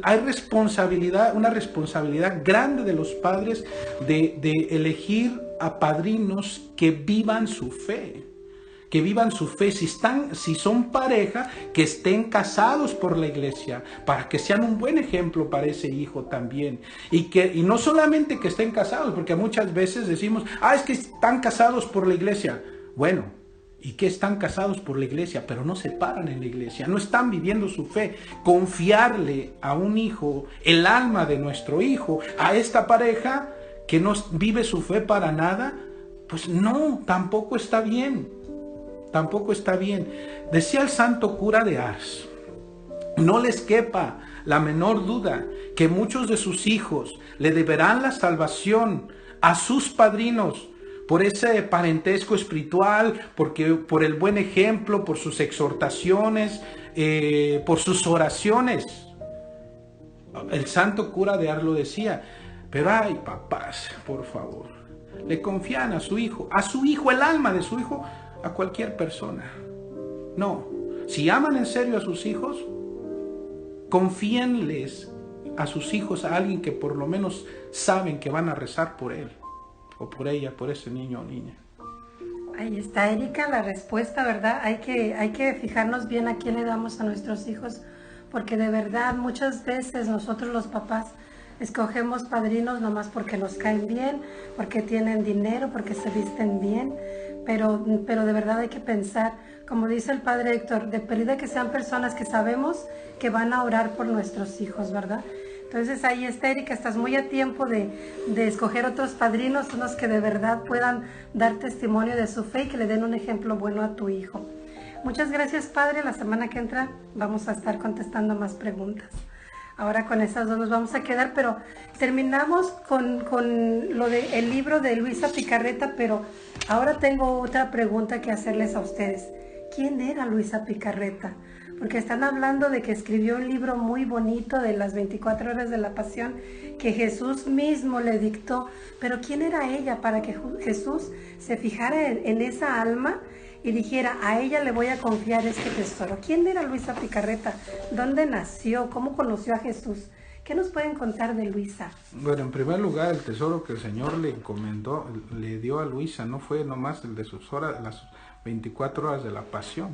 Hay responsabilidad, una responsabilidad grande de los padres de elegir a padrinos que vivan su fe. Que vivan su fe, si son pareja, que estén casados por la iglesia, para que sean un buen ejemplo para ese hijo también. Y no solamente que estén casados, porque muchas veces decimos, es que están casados por la iglesia. Bueno, ¿y qué? Están casados por la iglesia, pero no se paran en la iglesia, no están viviendo su fe. Confiarle a un hijo, el alma de nuestro hijo, a esta pareja que no vive su fe para nada, pues no, tampoco está bien. Tampoco está bien. Decía el santo cura de Ars: no les quepa la menor duda que muchos de sus hijos le deberán la salvación a sus padrinos por ese parentesco espiritual, por el buen ejemplo, por sus exhortaciones, por sus oraciones. El santo cura de Ars lo decía. Pero papás, por favor, le confían a su hijo, el alma de su hijo, a cualquier persona. No, si aman en serio a sus hijos, confíenles a sus hijos a alguien que por lo menos saben que van a rezar por él o por ella, por ese niño o niña. Ahí está, Erika, la respuesta, ¿verdad? Hay que fijarnos bien a quién le damos a nuestros hijos, porque de verdad muchas veces nosotros los papás escogemos padrinos nomás porque nos caen bien, porque tienen dinero, porque se visten bien. Pero de verdad hay que pensar, como dice el padre Héctor, de pérdida que sean personas que sabemos que van a orar por nuestros hijos, ¿verdad? Entonces ahí está, Erika, estás muy a tiempo de escoger otros padrinos, unos que de verdad puedan dar testimonio de su fe y que le den un ejemplo bueno a tu hijo. Muchas gracias, padre. La semana que entra vamos a estar contestando más preguntas. Ahora con esas dos nos vamos a quedar, pero terminamos con lo del libro de Luisa Picarreta, pero ahora tengo otra pregunta que hacerles a ustedes. ¿Quién era Luisa Picarreta? Porque están hablando de que escribió un libro muy bonito de las 24 horas de la pasión que Jesús mismo le dictó, pero ¿quién era ella para que Jesús se fijara en esa alma y dijera, a ella le voy a confiar este tesoro? ¿Quién era Luisa Picarreta? ¿Dónde nació? ¿Cómo conoció a Jesús? ¿Qué nos pueden contar de Luisa? Bueno, en primer lugar, el tesoro que el Señor le encomendó, le dio a Luisa, no fue nomás el de sus horas, las 24 horas de la pasión.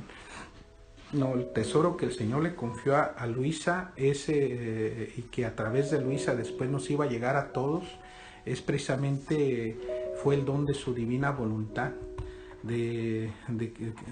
No, el tesoro que el Señor le confió a Luisa y que a través de Luisa después nos iba a llegar a todos, fue el don de su divina voluntad.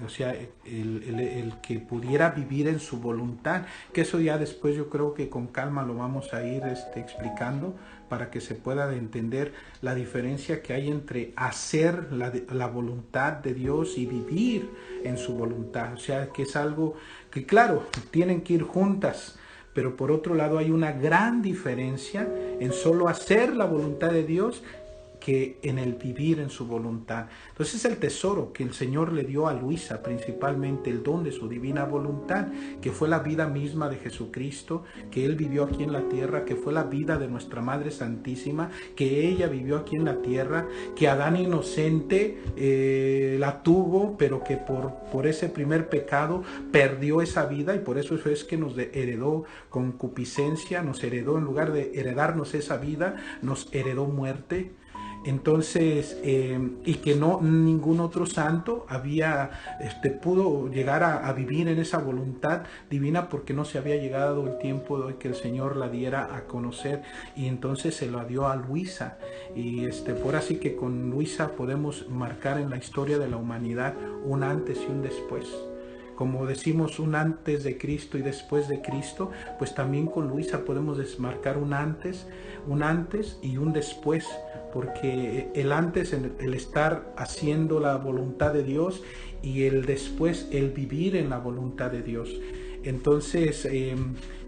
O sea, el que pudiera vivir en su voluntad, que eso ya después yo creo que con calma lo vamos a ir explicando para que se pueda entender la diferencia que hay entre hacer la voluntad de Dios y vivir en su voluntad. O sea, que es algo que claro, tienen que ir juntas, pero por otro lado hay una gran diferencia en solo hacer la voluntad de Dios que en el vivir en su voluntad. Entonces el tesoro que el Señor le dio a Luisa, principalmente el don de su divina voluntad, que fue la vida misma de Jesucristo, que Él vivió aquí en la tierra, que fue la vida de nuestra Madre Santísima, que ella vivió aquí en la tierra, que Adán inocente la tuvo, pero que por ese primer pecado perdió esa vida, y por eso es que nos heredó concupiscencia, nos heredó, en lugar de heredarnos esa vida, nos heredó muerte. Entonces, y que no ningún otro santo pudo llegar a vivir en esa voluntad divina, porque no se había llegado el tiempo de que el Señor la diera a conocer, y entonces se lo dio a Luisa. Y por así que con Luisa podemos marcar en la historia de la humanidad un antes y un después. Como decimos, un antes de Cristo y después de Cristo, pues también con Luisa podemos desmarcar un antes y un después, porque el antes, el estar haciendo la voluntad de Dios, y el después, el vivir en la voluntad de Dios. Entonces,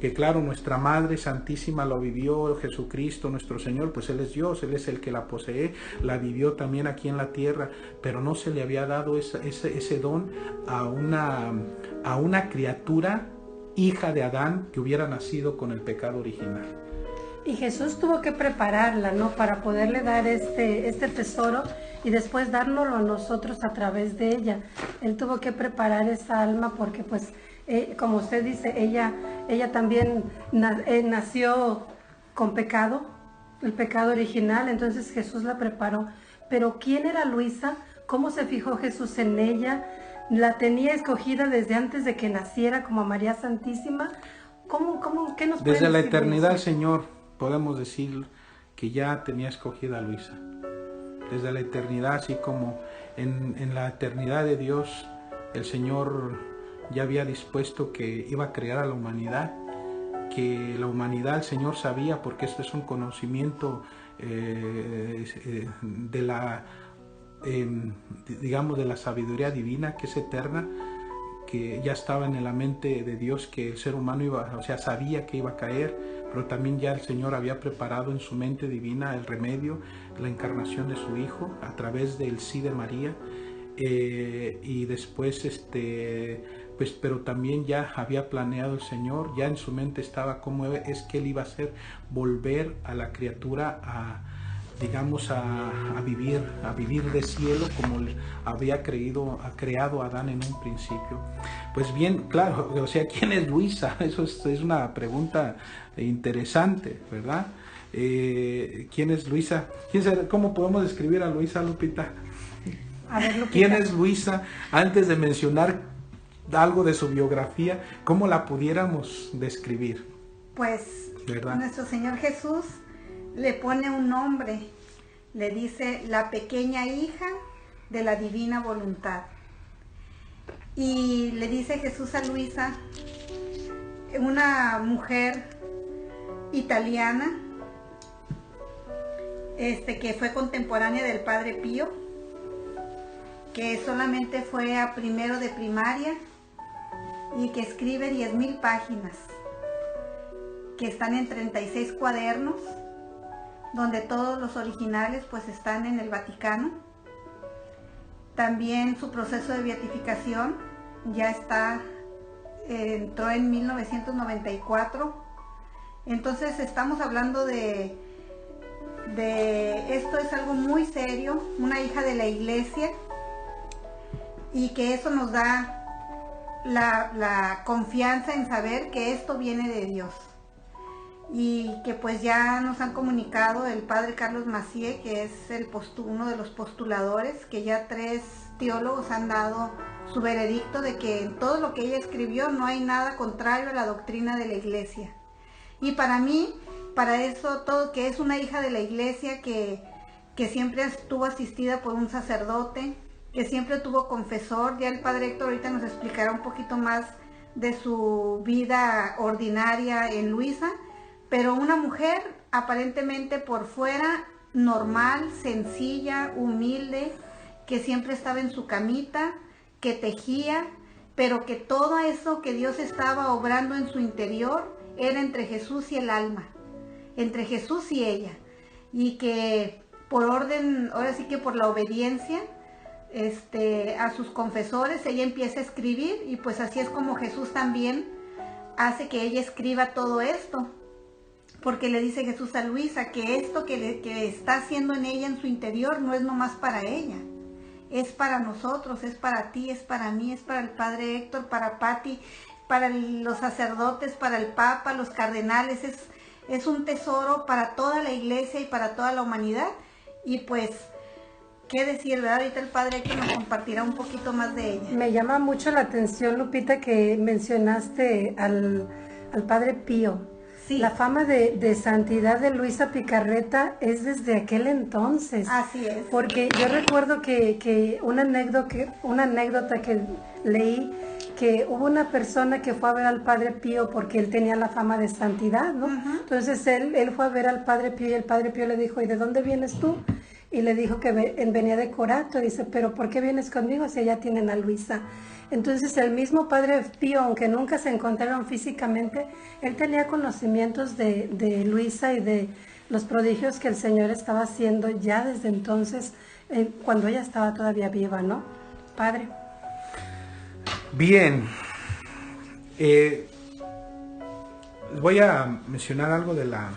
que claro, nuestra Madre Santísima lo vivió, Jesucristo, nuestro Señor, pues Él es Dios, Él es el que la posee, la vivió también aquí en la tierra, pero no se le había dado ese don a una criatura, hija de Adán, que hubiera nacido con el pecado original. Y Jesús tuvo que prepararla, ¿no? Para poderle dar este tesoro y después dárnoslo a nosotros a través de ella. Él tuvo que preparar esa alma porque, pues, como usted dice, ella también nació con pecado, el pecado original, entonces Jesús la preparó. Pero ¿quién era Luisa? ¿Cómo se fijó Jesús en ella? ¿La tenía escogida desde antes de que naciera como María Santísima? ¿Qué nos puede Desde la decir de eternidad, eso? Señor, podemos decir que ya tenía escogida a Luisa. Desde la eternidad, así como en la eternidad de Dios, el Señor ya había dispuesto que iba a crear a la humanidad, que la humanidad el Señor sabía, porque esto es un conocimiento de la digamos de la sabiduría divina, que es eterna, que ya estaba en la mente de Dios, que el ser humano sabía que iba a caer, pero también ya el Señor había preparado en su mente divina el remedio, la encarnación de su Hijo a través del sí de María, y después pues, pero también ya había planeado el Señor, ya en su mente estaba cómo es que Él iba a hacer volver a la criatura a vivir de cielo, como había creado Adán en un principio. Pues bien, claro, o sea, ¿quién es Luisa? Eso es una pregunta interesante, ¿verdad? ¿Quién es Luisa? ¿Cómo podemos describir a Luisa, Lupita? A ver, Lupita. ¿Quién es Luisa? Antes de mencionar algo de su biografía, ¿cómo la pudiéramos describir? Pues, ¿verdad? Nuestro Señor Jesús le pone un nombre, le dice la pequeña hija de la divina voluntad. Y le dice Jesús a Luisa, una mujer italiana, que fue contemporánea del Padre Pío, que solamente fue a primero de primaria y que escribe 10,000 páginas, que están en 36 cuadernos, donde todos los originales pues están en el Vaticano. También su proceso de beatificación ya entró en 1994. Entonces estamos hablando de esto es algo muy serio, una hija de la iglesia, y que eso nos da la confianza en saber que esto viene de Dios. Y que pues ya nos han comunicado el padre Carlos Macié, que es uno de los postuladores, que ya 3 teólogos han dado su veredicto de que en todo lo que ella escribió no hay nada contrario a la doctrina de la iglesia. Y para mí, para eso, todo que es una hija de la iglesia, que siempre estuvo asistida por un sacerdote, que siempre tuvo confesor. Ya el padre Héctor ahorita nos explicará un poquito más de su vida ordinaria en Luisa, pero una mujer aparentemente por fuera normal, sencilla, humilde, que siempre estaba en su camita, que tejía, pero que todo eso que Dios estaba obrando en su interior era entre Jesús y el alma, entre Jesús y ella, y que por orden, ahora sí que por la obediencia, a sus confesores, ella empieza a escribir, y pues así es como Jesús también hace que ella escriba todo esto, porque le dice Jesús a Luisa que esto que está haciendo en ella, en su interior, no es nomás para ella, es para nosotros, es para ti, es para mí, es para el padre Héctor, para Patti, para los sacerdotes, para el Papa, los cardenales, es un tesoro para toda la iglesia y para toda la humanidad. Y pues, ¿qué decir, verdad? Ahorita el padre Héctor nos compartirá un poquito más de ella. Me llama mucho la atención, Lupita, que mencionaste al padre Pío. Sí. La fama de santidad de Luisa Picarreta es desde aquel entonces. Así es. Porque yo recuerdo que una anécdota que leí, que hubo una persona que fue a ver al padre Pío porque él tenía la fama de santidad, ¿no? Entonces él fue a ver al padre Pío y el padre Pío le dijo, ¿y de dónde vienes tú? Y le dijo que venía de Corato. Dice, ¿pero por qué vienes conmigo si allá tienen a Luisa? Entonces el mismo padre Pío, aunque nunca se encontraron físicamente, él tenía conocimientos de Luisa y de los prodigios que el Señor estaba haciendo ya desde entonces, cuando ella estaba todavía viva, ¿no? Padre. Bien, voy a mencionar algo de la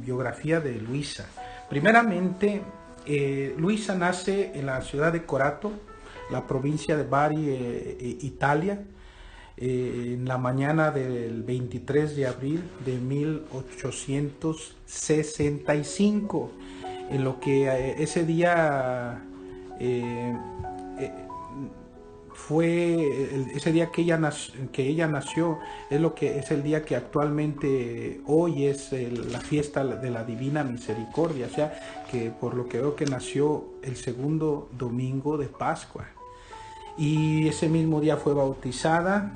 biografía de Luisa. Primeramente, Luisa nace en la ciudad de Corato, la provincia de Bari, Italia, en la mañana del 23 de abril de 1865, en lo que ese día ese día que ella nació, es lo que es el día que actualmente hoy es la fiesta de la Divina Misericordia, o sea que por lo que veo que nació el segundo domingo de Pascua, y ese mismo día fue bautizada.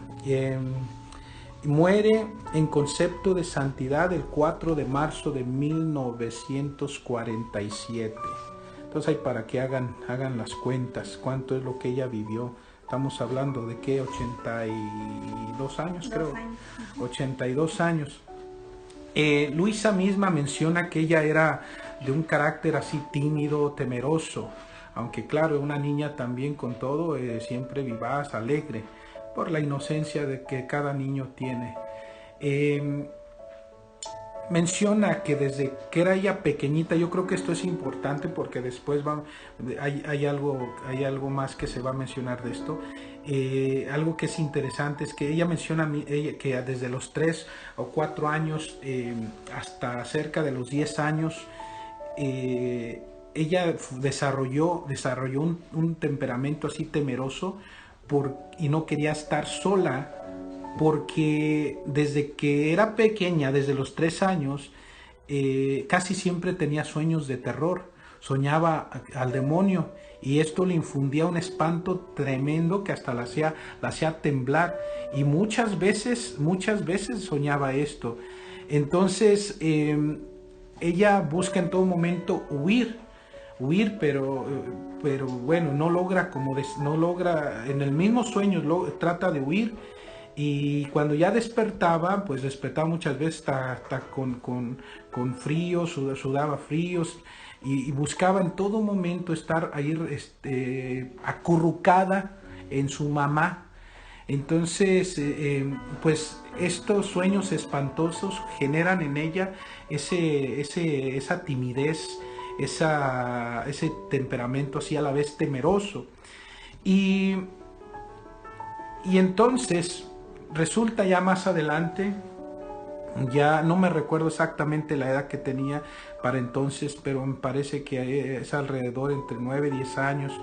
Muere en concepto de santidad el 4 de marzo de 1947. Entonces ahí para que hagan las cuentas, cuánto es lo que ella vivió. Estamos hablando de que 82 años, creo. 82 años. Luisa misma menciona que ella era de un carácter así tímido, temeroso, aunque claro, una niña también con todo, siempre vivaz, alegre, por la inocencia de que cada niño tiene. Menciona que desde que era ella pequeñita, yo creo que esto es importante porque después hay algo más que se va a mencionar de esto. Algo que es interesante es que ella menciona que desde los 3 o 4 años hasta cerca de los 10 años, ella desarrolló un temperamento así temeroso y no quería estar sola, porque desde que era pequeña, desde los 3 años, casi siempre tenía sueños de terror, soñaba al demonio, y esto le infundía un espanto tremendo que hasta la hacía temblar, y muchas veces soñaba esto. Entonces ella busca en todo momento huir, pero bueno, no logra en el mismo sueño, trata de huir. Y cuando ya despertaba, pues despertaba muchas veces hasta con frío, sudaba fríos, y buscaba en todo momento estar ahí acurrucada en su mamá. Entonces, pues estos sueños espantosos generan en ella esa timidez, ese temperamento así a la vez temeroso. Y entonces resulta ya más adelante, ya no me recuerdo exactamente la edad que tenía para entonces, pero me parece que es alrededor entre 9 y 10 años,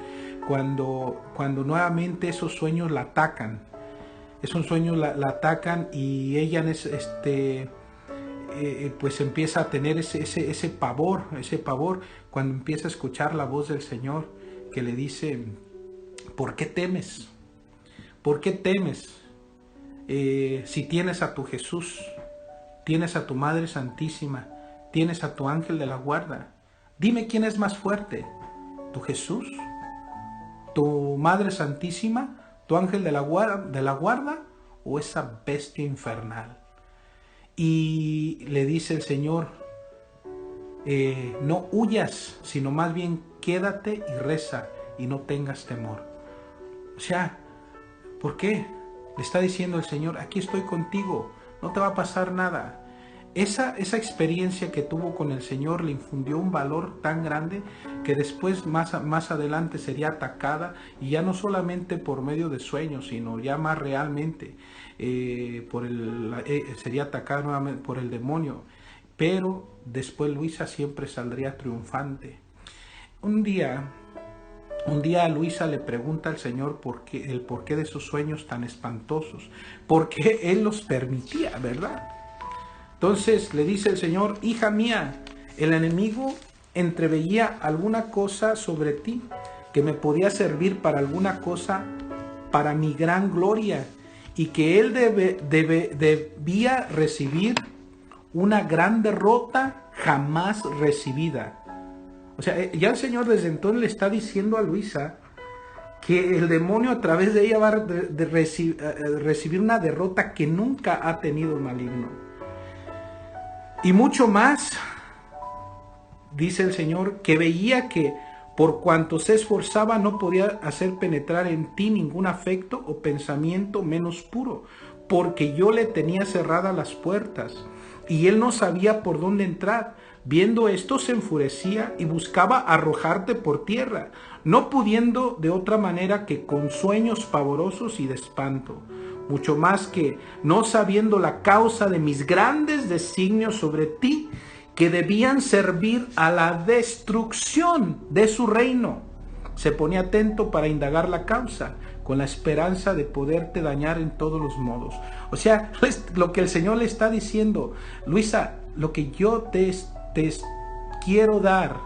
cuando nuevamente esos sueños la atacan. Esos sueños la atacan, y ella pues empieza a tener ese pavor cuando empieza a escuchar la voz del Señor que le dice: ¿por qué temes? ¿Por qué temes? Si tienes a tu Jesús, tienes a tu Madre Santísima, tienes a tu ángel de la guarda. Dime quién es más fuerte, tu Jesús, tu Madre Santísima, tu ángel de la guarda, o esa bestia infernal. Y le dice el Señor: no huyas, sino más bien quédate y reza y no tengas temor. O sea, ¿por qué? Le está diciendo el Señor, aquí estoy contigo, no te va a pasar nada. Esa experiencia que tuvo con el Señor le infundió un valor tan grande que después más adelante sería atacada, y ya no solamente por medio de sueños, sino ya más realmente sería atacada nuevamente por el demonio. Pero después Luisa siempre saldría triunfante. Un día Luisa le pregunta al Señor el porqué de sus sueños tan espantosos, porque Él los permitía, ¿verdad? Entonces le dice el Señor, hija mía, el enemigo entreveía alguna cosa sobre ti que me podía servir para alguna cosa para mi gran gloria, y que él debía recibir una gran derrota jamás recibida. O sea, ya el Señor desde entonces le está diciendo a Luisa que el demonio a través de ella va a recibir una derrota que nunca ha tenido el maligno. Y mucho más, dice el Señor, que veía que por cuanto se esforzaba no podía hacer penetrar en ti ningún afecto o pensamiento menos puro, porque yo le tenía cerradas las puertas y él no sabía por dónde entrar. Viendo esto se enfurecía y buscaba arrojarte por tierra, no pudiendo de otra manera que con sueños pavorosos y de espanto. Mucho más que, no sabiendo la causa de mis grandes designios sobre ti, que debían servir a la destrucción de su reino, se ponía atento para indagar la causa, con la esperanza de poderte dañar en todos los modos. O sea, lo que el Señor le está diciendo, Luisa, lo que yo te quiero dar,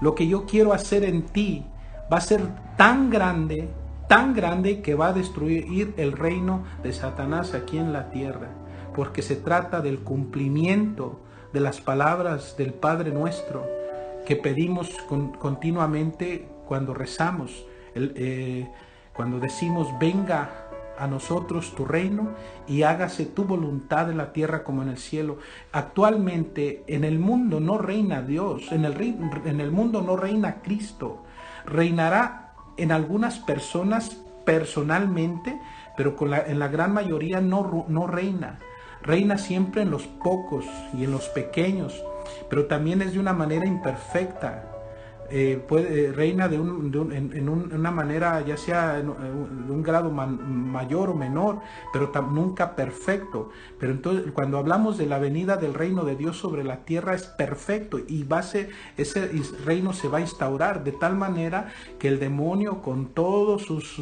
lo que yo quiero hacer en ti, va a ser tan grande que va a destruir el reino de Satanás aquí en la tierra, porque se trata del cumplimiento de las palabras del Padre Nuestro que pedimos continuamente cuando rezamos, cuando decimos venga a nosotros tu reino y hágase tu voluntad en la tierra como en el cielo. Actualmente en el mundo no reina Dios, en el mundo no reina Cristo. Reinará en algunas personas personalmente, pero en la gran mayoría no reina. Reina siempre en los pocos y en los pequeños, pero también es de una manera imperfecta. Reina en una manera, ya sea de un grado mayor o menor, pero nunca perfecto. Pero entonces, cuando hablamos de la venida del reino de Dios sobre la tierra, es perfecto, y ese reino se va a instaurar de tal manera que el demonio, con todos sus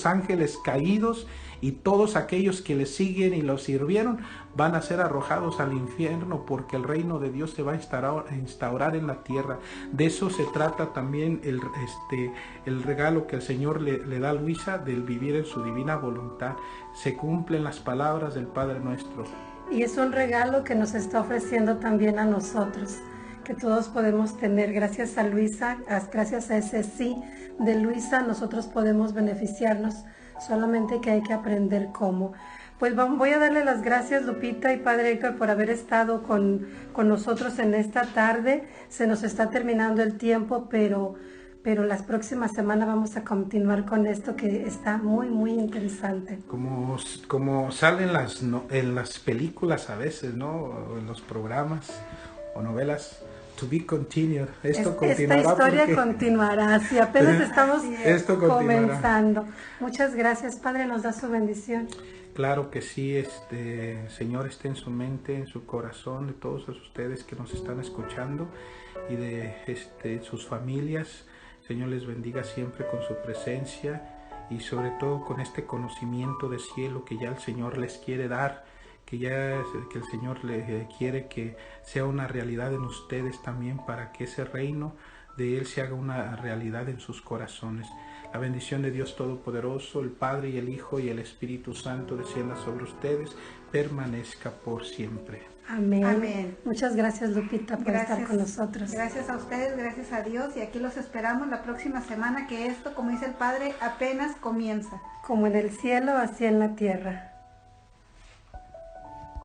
ángeles caídos y todos aquellos que le siguen y lo sirvieron, van a ser arrojados al infierno, porque el reino de Dios se va a instaurar en la tierra. De eso se trata también el regalo que el Señor le da a Luisa, del vivir en su divina voluntad. Se cumplen las palabras del Padre Nuestro. Y es un regalo que nos está ofreciendo también a nosotros, que todos podemos tener. Gracias a Luisa, gracias a ese sí de Luisa, nosotros podemos beneficiarnos, solamente que hay que aprender cómo. Pues voy a darle las gracias, Lupita y Padre Héctor, por haber estado con nosotros en esta tarde. Se nos está terminando el tiempo, pero las próximas semanas vamos a continuar con esto que está muy, muy interesante. Como salen en las películas a veces, ¿no? O en los programas o novelas. To be continued. Esta historia continuará, si apenas estamos comenzando. Muchas gracias, Padre, nos da su bendición. Claro que sí, Señor esté en su mente, en su corazón, de todos ustedes que nos están escuchando, y de sus familias. Señor les bendiga siempre con su presencia, y sobre todo con este conocimiento de cielo que ya el Señor les quiere dar, que el Señor le quiere que sea una realidad en ustedes también, para que ese reino de Él se haga una realidad en sus corazones. La bendición de Dios Todopoderoso, el Padre y el Hijo y el Espíritu Santo descienda sobre ustedes, permanezca por siempre. Amén. Amén. Muchas gracias, Lupita, por estar con nosotros. Gracias a ustedes, gracias a Dios, y aquí los esperamos la próxima semana, que esto, como dice el Padre, apenas comienza. Como en el cielo, así en la tierra.